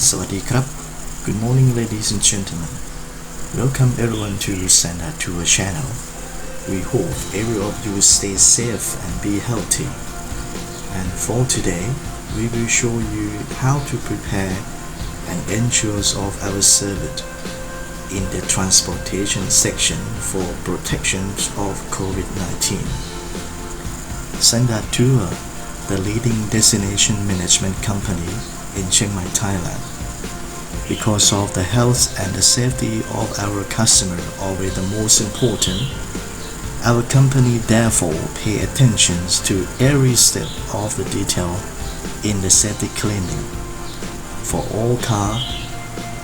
สวัสดีครับ Good morning ladies and gentlemen. Welcome everyone to Standard Tour channel. We hope every of you stay safe and be healthy. And for today, we will show you how to prepare and ensure of our service in the transportation section for protection of COVID-19. Standard Tour, the leading destination management company in Chiangmaithailand. Because of the health and the safety of our customer always the most important, our company therefore pay attention to every step of the detail in the safety cleaning for all car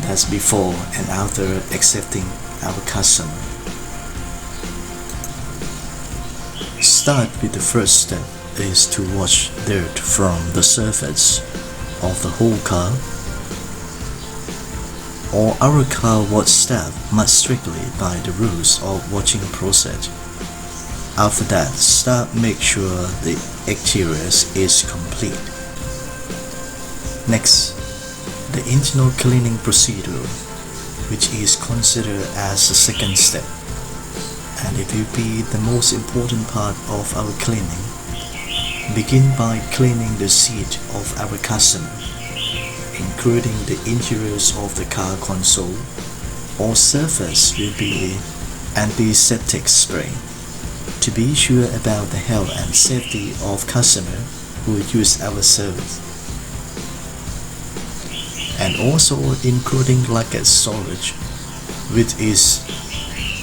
that's before and after accepting our customer. Start with the first step is to wash dirt from the surface of the whole car. All our car wash staff must strictly by the rules of washing process. After that, staff make sure the exterior is complete. Next, the internal cleaning procedure, which is considered as the second step, and it will be the most important part of our cleaning. Begin by cleaning the seat of our customer, including the interiors of the car console. All surface will be antiseptic spray to be sure about the health and safety of customer who use our service, and also including luggage storage, which is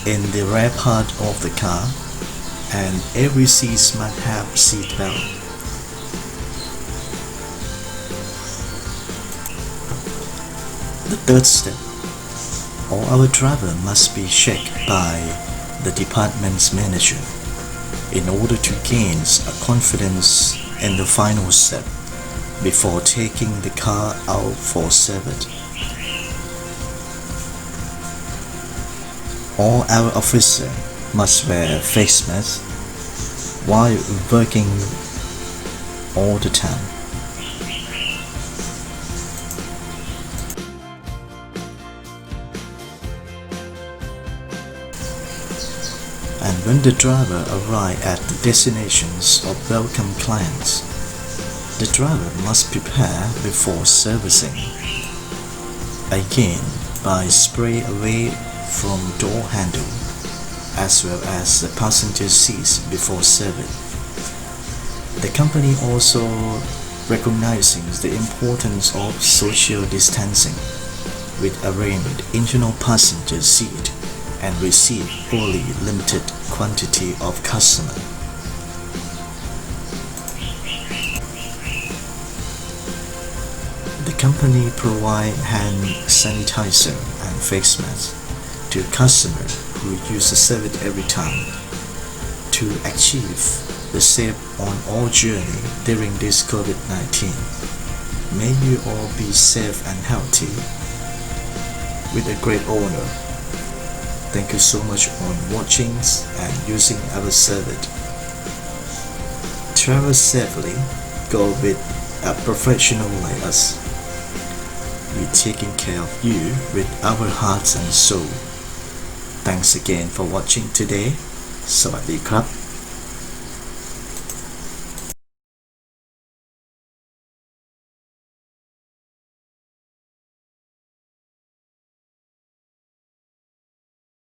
in the rear part of the car, and every seat must have seat belt. The third step, all our driver must be checked by the department's manager in order to gain a confidence in the final step before taking the car out for service. All our officers must wear face masks while working all the time. And when the driver arrives at the destinations of welcome clients, the driver must prepare before servicing. Again, by spray away from door handle as well as the passenger seats before service. The company also recognizes the importance of social distancing with arranged internal passenger seat and receive only limited quantity of customer. The company provide hand sanitizer and face mask to customers who use the service every time to achieve the safe on all journey during this COVID-19. May you all be safe and healthy with a great honor. Thank you so much on watching and using our service. Travel safely, go with a professional like us. We're taking care of you with our hearts and soul. Thanks again for watching today. สวัสดีครับ